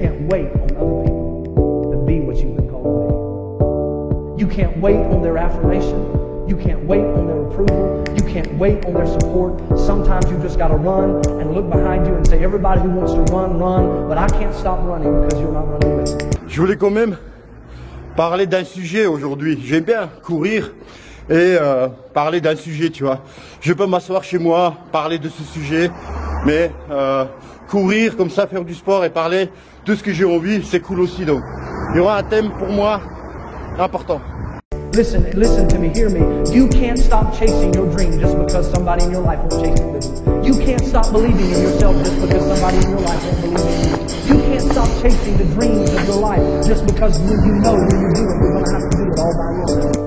can't wait on other people to be what you've been called to be. You can't wait on their affirmation. You can't wait on their approval. You can't wait on their support. Sometimes you just got to run and look behind you and say, everybody who wants to run, run, but I can't stop running because you're not running with me. Je voulais quand même parler d'un sujet aujourd'hui. J'aime bien courir et parler d'un sujet, tu vois. Je peux m'asseoir chez moi, parler de ce sujet, mais courir comme ça, faire du sport et parler de ce que j'ai envie, c'est cool aussi. Donc, il y aura un thème pour moi important. Listen to me, hear me. You can't stop chasing your dream just because somebody in your life won't chase it with you. You can't stop believing in yourself just because somebody in your life won't believe in you. You can't stop chasing the dreams of your life just because when you know when you do it, you're going to have to do it all by yourself.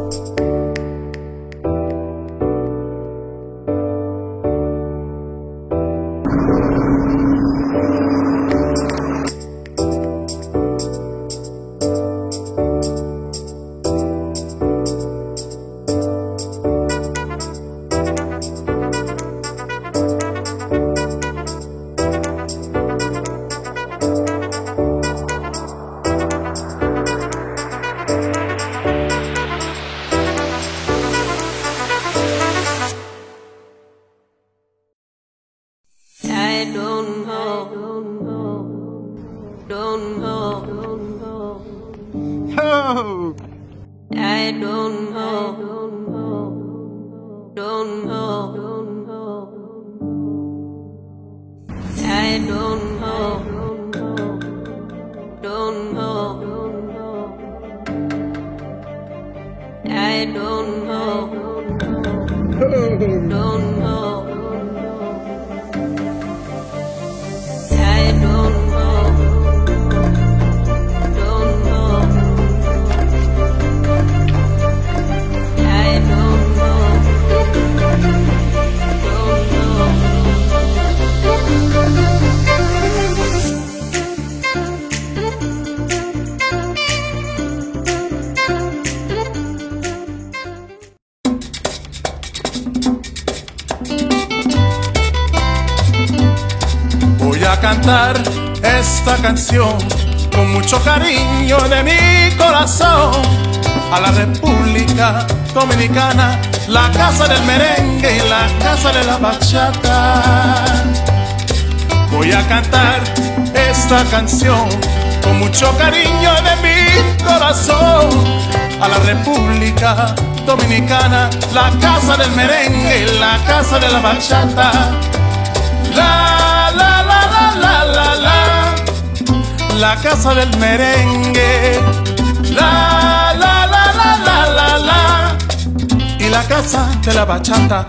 Cantar esta canción con mucho cariño de mi corazón a la República Dominicana, la casa del merengue y la casa de la bachata. Voy a cantar esta canción con mucho cariño de mi corazón a la República Dominicana, la casa del merengue y la casa de la bachata. La casa del merengue, la y la casa de la bachata.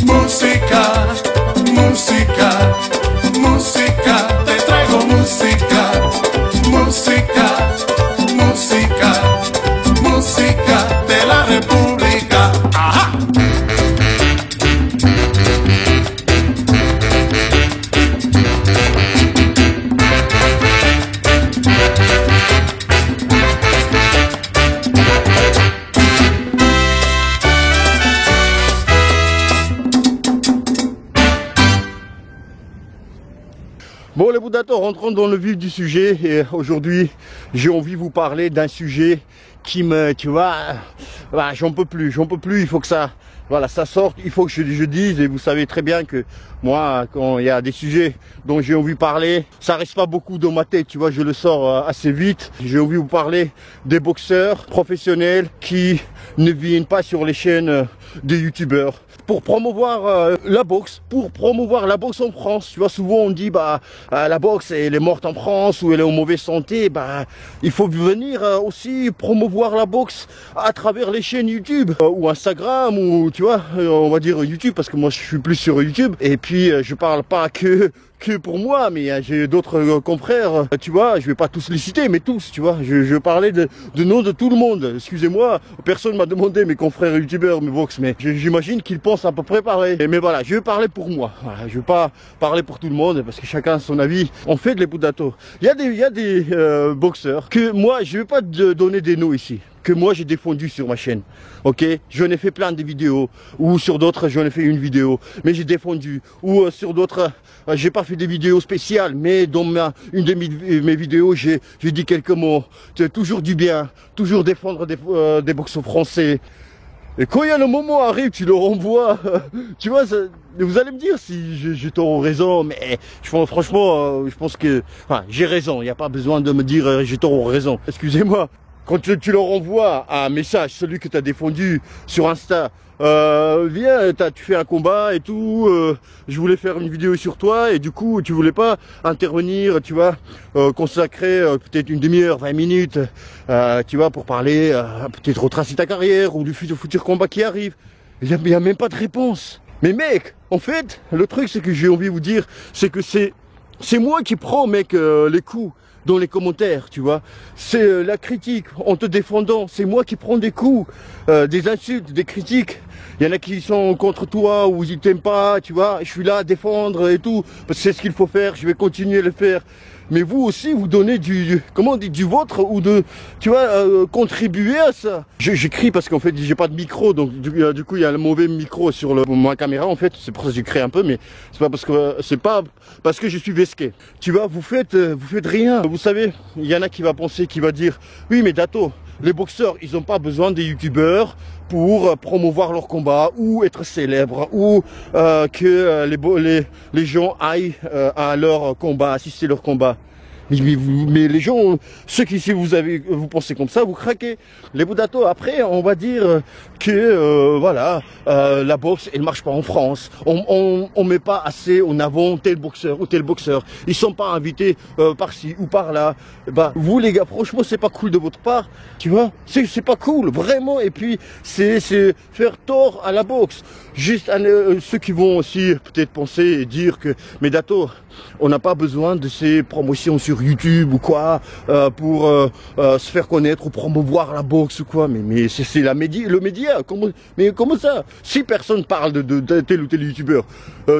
Música, música, música, te traigo música. Música, música, música de la República. ¡Ajá! Bon les Boudatos, rentrons dans le vif du sujet et aujourd'hui j'ai envie de vous parler d'un sujet qui me, tu vois, j'en peux plus, il faut que ça, voilà, ça sorte, il faut que je dise et vous savez très bien que moi quand il y a des sujets dont j'ai envie de parler, ça reste pas beaucoup dans ma tête, tu vois, je le sors assez vite. J'ai envie de vous parler des boxeurs professionnels qui ne viennent pas sur les chaînes des youtubeurs pour promouvoir la boxe, en France. Tu vois, souvent on dit la boxe elle est morte en France ou elle est en mauvaise santé. Il faut venir aussi promouvoir la boxe à travers les chaînes YouTube ou Instagram ou tu vois, on va dire YouTube parce que moi je suis plus sur YouTube. Et puis je parle pas que que pour moi, mais j'ai d'autres confrères, tu vois, je vais pas tous les citer, mais tous, tu vois, je parlais de nom de tout le monde. Excusez-moi, personne m'a demandé, mes confrères youtubeurs, mes box, mais j'imagine qu'ils pensent à peu près pareil. Mais voilà, je vais parler pour moi. Voilà, je vais pas parler pour tout le monde, parce que chacun a son avis. On fait de l'Ebudato. Il y a des boxeurs que moi, je vais pas te donner des noms ici, que moi j'ai défendu sur ma chaîne, ok? J'en ai fait plein de vidéos, ou sur d'autres j'en ai fait une vidéo, mais j'ai défendu, ou sur d'autres j'ai pas fait des vidéos spéciales, mais dans une de mes vidéos j'ai dit quelques mots, toujours du bien, toujours défendre des boxeurs français. Et quand il y a le moment arrive, tu le renvoies, tu vois, vous allez me dire si j'ai tort ou raison, mais franchement, je pense que j'ai raison, il n'y a pas besoin de me dire j'ai tort ou raison, excusez-moi. Quand tu leur envoies un message, celui que tu as défendu sur Insta, viens, tu fais un combat et tout, je voulais faire une vidéo sur toi et du coup tu voulais pas intervenir, tu vois, consacrer peut-être une demi-heure, 20 minutes, tu vois, pour parler, peut-être retracer ta carrière ou du futur combat qui arrive. Il y a même pas de réponse. Mais mec, en fait, le truc c'est que j'ai envie de vous dire, c'est que c'est moi qui prends, mec, les coups dans les commentaires, tu vois. C'est la critique en te défendant. C'est moi qui prends des coups, des insultes, des critiques. Il y en a qui sont contre toi ou ils t'aiment pas, tu vois. Je suis là à défendre et tout, parce que c'est ce qu'il faut faire. Je vais continuer à le faire. Mais vous aussi, vous donnez comment on dit, du vôtre ou tu vois, contribuer à ça. J'écris parce qu'en fait, j'ai pas de micro, donc du coup, il y a le mauvais micro sur ma caméra, en fait. C'est pour ça que j'écris un peu, mais c'est pas parce que je suis vesqué. Tu vois, vous faites rien. Vous savez, il y en a qui va penser, qui va dire, oui, mais Dato, les boxeurs, ils n'ont pas besoin des youtubeurs pour promouvoir leur combat ou être célèbres ou que les gens aillent à leur combat, assister à leur combat. Mais les gens, si vous pensez comme ça, vous craquez. L'Ebudato, après, on va dire que voilà, la boxe, elle marche pas en France. On met pas assez en avant tel boxeur ou tel boxeur. Ils sont pas invités par-ci ou par-là. Bah, vous les gars, franchement, c'est pas cool de votre part, tu vois. C'est pas cool, vraiment. Et puis, c'est faire tort à la boxe. Juste ceux qui vont aussi peut-être penser et dire que, mais Dato, on n'a pas besoin de ces promotions sur YouTube ou quoi pour se faire connaître ou promouvoir la boxe ou quoi. Mais c'est le média. Comment ça? Si personne parle de tel ou tel youtubeur,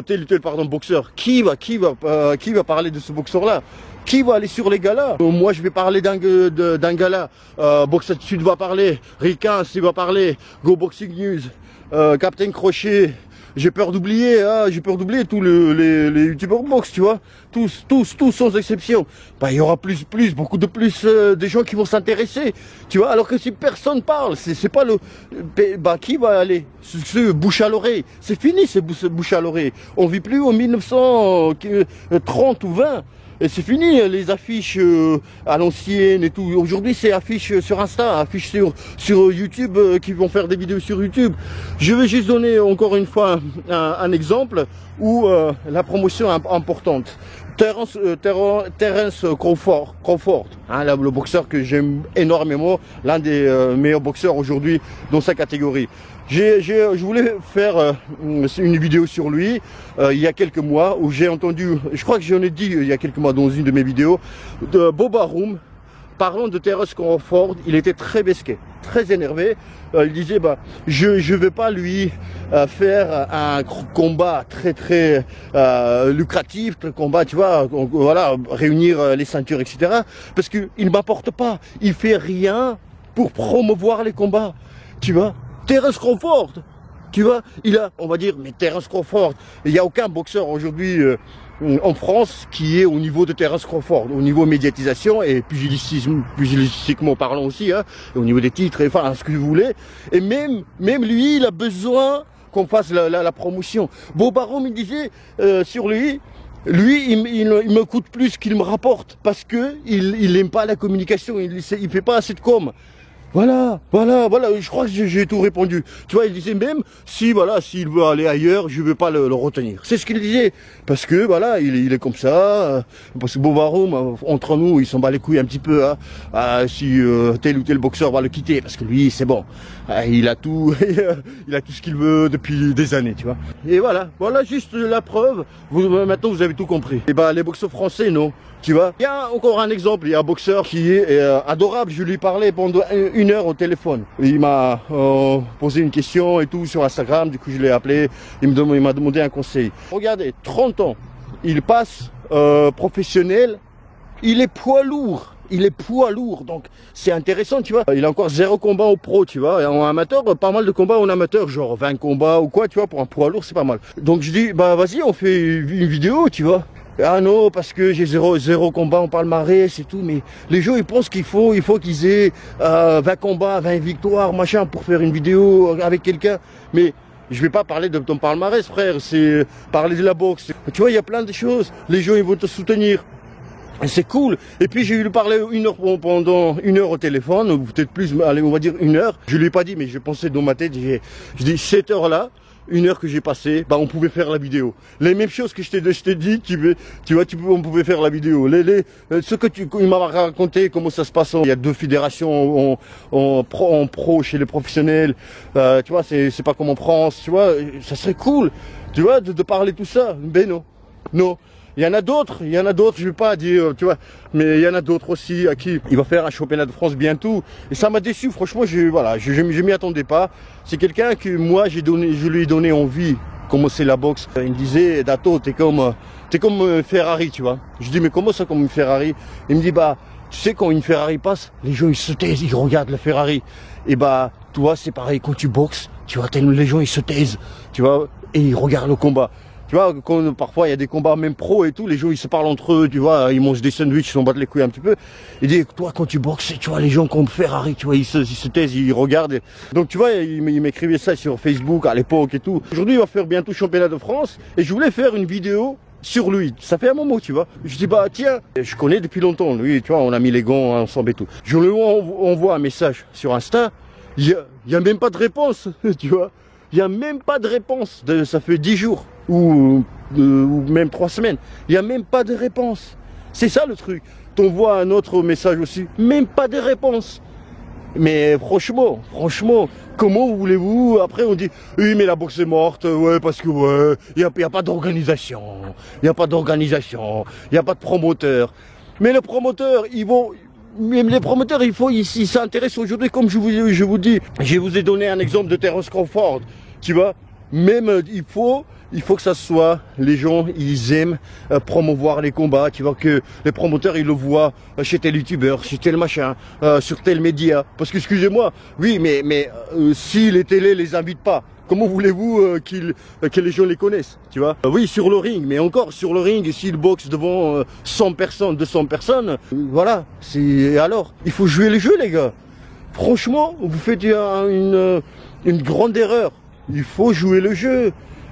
tel ou tel boxeur, qui va parler de ce boxeur-là? Qui va aller sur les galas? Moi je vais parler d'un gala, Boxe Sud va parler, Ricans il va parler, Go Boxing News, Captain Crochet. J'ai peur d'oublier tous les youtubeurs box, tu vois, tous sans exception. Bah il y aura beaucoup plus des gens qui vont s'intéresser, tu vois. Alors que si personne parle, c'est pas qui va aller? Ce bouche à l'oreille, c'est fini, c'est bouche à l'oreille. On vit plus en 1930 ou 20. Et c'est fini les affiches à l'ancienne et tout. Aujourd'hui c'est affiches sur Insta, affiches sur YouTube qui vont faire des vidéos sur YouTube. Je vais juste donner encore une fois un exemple où la promotion est importante. Terence Crawford, hein, le boxeur que j'aime énormément, l'un des meilleurs boxeurs aujourd'hui dans sa catégorie. Je voulais faire une vidéo sur lui il y a quelques mois où j'ai entendu, je crois que j'en ai dit il y a quelques mois dans une de mes vidéos, de Bob Arum parlant de Terence Crawford. Il était très besqué, très énervé. Il disait je vais pas lui faire un combat très lucratif, un combat, tu vois, voilà, réunir les ceintures, etc. Parce qu'il ne m'apporte pas, il fait rien pour promouvoir les combats, tu vois. Terence Crawford, tu vois, on va dire, mais Terence Crawford, il n'y a aucun boxeur aujourd'hui en France qui est au niveau de Terence Crawford, au niveau médiatisation et pugilistiquement parlant aussi, hein, au niveau des titres, et, enfin, ce que vous voulez. Et même lui, il a besoin qu'on fasse la promotion. Bob Arum, il disait sur lui, il me coûte plus qu'il me rapporte parce que il n'aime pas la communication, il fait pas assez de com. Voilà, je crois que j'ai tout répondu. Tu vois, il disait même, si, voilà, s'il veut aller ailleurs, je ne veux pas le retenir. C'est ce qu'il disait. Parce que, voilà, il est comme ça. Parce que Bobarum, entre nous, il s'en bat les couilles un petit peu, hein. Si tel ou tel boxeur va le quitter. Parce que lui, c'est bon. Il a tout, il a tout ce qu'il veut depuis des années, tu vois. Et voilà juste la preuve. Maintenant, vous avez tout compris. Et bah, les boxeurs français, non. Tu vois, il y a encore un exemple, il y a un boxeur qui est adorable, je lui parlais pendant une heure au téléphone. Il m'a posé une question et tout sur Instagram, du coup je l'ai appelé, il m'a demandé un conseil. Regardez, 30 ans, il passe professionnel, il est poids lourd. Donc c'est intéressant, tu vois. Il a encore 0 combat au pro, tu vois. Et en amateur, pas mal de combats en amateur, genre 20 combats ou quoi, tu vois, pour un poids lourd, c'est pas mal. Donc je dis, bah vas-y, on fait une vidéo, tu vois. Ah non, parce que j'ai zéro combat en palmarès et tout, mais les gens ils pensent qu'il faut qu'ils aient 20 combats, 20 victoires, machin, pour faire une vidéo avec quelqu'un. Mais je vais pas parler de ton palmarès, frère, c'est parler de la boxe. Tu vois, il y a plein de choses, les gens ils vont te soutenir. C'est cool. Et puis j'ai eu lui parler pendant une heure au téléphone, ou peut-être plus, allez, on va dire 1 heure. Je lui ai pas dit, mais je pensais dans ma tête, je dis 7 heures là. 1 heure que j'ai passé, bah on pouvait faire la vidéo. Les mêmes choses que je t'ai dit, on pouvait faire la vidéo. Ce que il m'a raconté, comment ça se passe. Il y a 2 fédérations en pro chez les professionnels. Tu vois, c'est pas comme en France. Tu vois, ça serait cool. Tu vois, de parler tout ça. Ben non. Il y en a d'autres, je vais pas dire, tu vois, mais il y en a d'autres aussi à qui il va faire un championnat de France bientôt. Et ça m'a déçu, franchement, je m'y attendais pas. C'est quelqu'un que moi, je lui ai donné envie, commencer la boxe. Il me disait, Dato, t'es comme Ferrari, tu vois. Je dis, mais comment ça comme une Ferrari? Il me dit, bah, tu sais, quand une Ferrari passe, les gens, ils se taisent, ils regardent la Ferrari. Et bah, toi, c'est pareil, quand tu boxes, tu vois, les gens, ils se taisent, tu vois, et ils regardent le combat. Tu vois, quand parfois il y a des combats même pro et tout, les gens ils se parlent entre eux, tu vois, ils mangent des sandwichs, ils s'en battent les couilles un petit peu. Il dit, toi quand tu boxes, tu vois, les gens comme Ferrari, tu vois, ils se taisent, ils regardent. Donc tu vois, il m'écrivait ça sur Facebook à l'époque et tout. Aujourd'hui il va faire bientôt championnat de France et je voulais faire une vidéo sur lui. Ça fait un moment, tu vois. Je dis, bah tiens, je connais depuis longtemps, lui, tu vois, on a mis les gants ensemble et tout. Je lui envoie un message sur Insta, il y a même pas de réponse, tu vois. Il n'y a même pas de réponse, ça fait 10 jours ou même 3 semaines. Il n'y a même pas de réponse. C'est ça le truc. T'envoies un autre message aussi, même pas de réponse. Mais franchement, comment voulez-vous? Après on dit, oui mais la boxe est morte, ouais parce que ouais, il n'y a pas d'organisation, il n'y a pas de promoteur. Mais le promoteur, même les promoteurs, ils s'intéressent aujourd'hui, comme je vous dis. Je vous ai donné un exemple de Terence Crawford, tu vois. Même, il faut que ça soit, les gens, ils aiment promouvoir les combats, tu vois, que les promoteurs, ils le voient chez tel youtubeur, chez tel machin, sur tel média. Parce que, excusez-moi, oui, mais si les télés les invitent pas, comment voulez-vous que les gens les connaissent, tu vois? Oui, sur le ring, mais encore sur le ring, s'ils boxent devant 100 personnes, 200 personnes, voilà, alors, il faut jouer le jeu, les gars. Franchement, vous faites une grande erreur. Il faut jouer le jeu.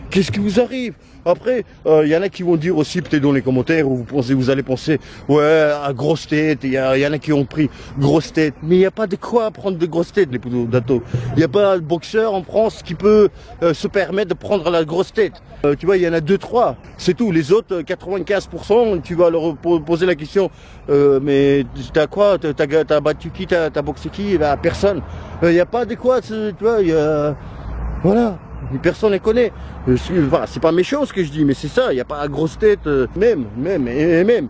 Qu'est-ce qui vous arrive? Après, y en a qui vont dire aussi, peut-être dans les commentaires, où vous allez penser, ouais, à grosse tête, il y en a qui ont pris grosse tête. Mais il n'y a pas de quoi prendre de grosse tête, les poudres d'Ato. Il n'y a pas de boxeur en France qui peut se permettre de prendre la grosse tête. Tu vois, il y en a 2-3, c'est tout. Les autres, 95%, tu vas leur poser la question, mais t'as quoi? T'as battu qui? T'as boxé qui? Bah, personne. Il n'y a pas de quoi, tu vois, voilà. Personne ne connaît. Voilà, c'est pas méchant ce que je dis, mais c'est ça. Il n'y a pas de grosse tête. Même.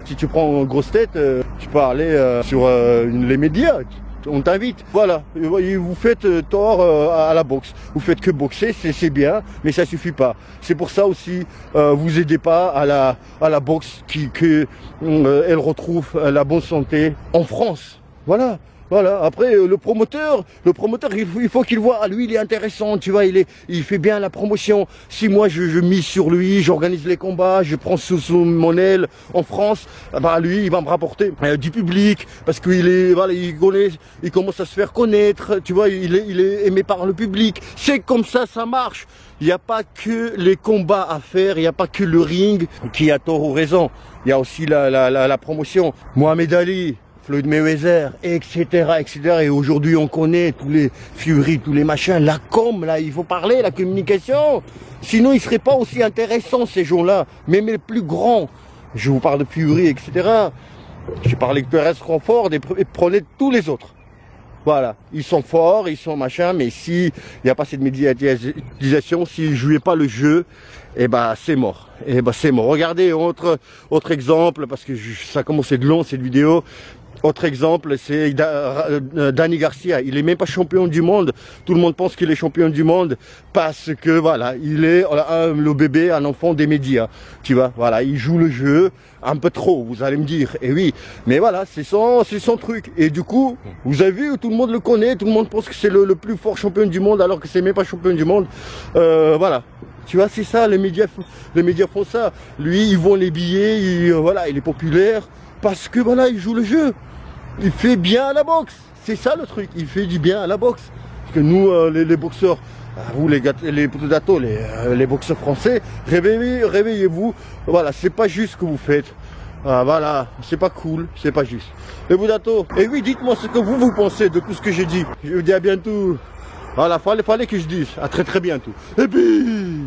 Si tu prends une grosse tête, tu peux aller sur les médias. On t'invite. Voilà. Vous faites tort à la boxe. Vous faites que boxer, c'est bien, mais ça suffit pas. C'est pour ça aussi, vous aidez pas à la boxe elle retrouve la bonne santé en France. Voilà. Après le promoteur, il faut qu'il voit, lui il est intéressant, tu vois, il fait bien la promotion. Si moi je mise sur lui, j'organise les combats, je prends sous mon aile en France, bah lui il va me rapporter du public parce qu'il il commence à se faire connaître, tu vois, il est aimé par le public. C'est comme ça marche. Il n'y a pas que les combats à faire, il n'y a pas que le ring qui a tort ou raison. Il y a aussi la promotion. Mohamed Ali, Floyd Mayweather, etc., etc. Et aujourd'hui, on connaît tous les Fury, tous les machins, la com, là, il faut parler, la communication. Sinon, ils seraient pas aussi intéressants, ces gens-là. Même les plus grands. Je vous parle de Fury, etc. J'ai parlé que Perez Crawford et prenez tous les autres. Voilà, ils sont forts, ils sont machin, mais si il n'y a pas cette médiatisation, s'ils ne jouaient pas le jeu, eh ben c'est mort. Eh ben c'est mort. Regardez autre exemple, parce que ça commence à être long cette vidéo. Autre exemple, c'est Danny Garcia. Il est même pas champion du monde. Tout le monde pense qu'il est champion du monde parce que voilà, il est le bébé, un enfant des médias. Tu vois, voilà, il joue le jeu un peu trop. Vous allez me dire, et oui, mais voilà, c'est son truc. Et du coup, vous avez vu, tout le monde le connaît, tout le monde pense que c'est le plus fort champion du monde, alors que c'est même pas champion du monde. Voilà. Tu vois, c'est ça, les médias font ça. Lui, ils vont les billets, voilà, il est populaire parce que voilà, il joue le jeu. Il fait bien à la boxe, c'est ça le truc, il fait du bien à la boxe. Parce que nous, les boxeurs, vous les potatos, les boxeurs français, réveillez-vous, voilà, c'est pas juste ce que vous faites. Voilà, c'est pas cool, c'est pas juste. Les potatos, et oui, dites-moi ce que vous pensez de tout ce que j'ai dit. Je vous dis à bientôt. Voilà, fallait que je dise, à très bientôt. Et puis...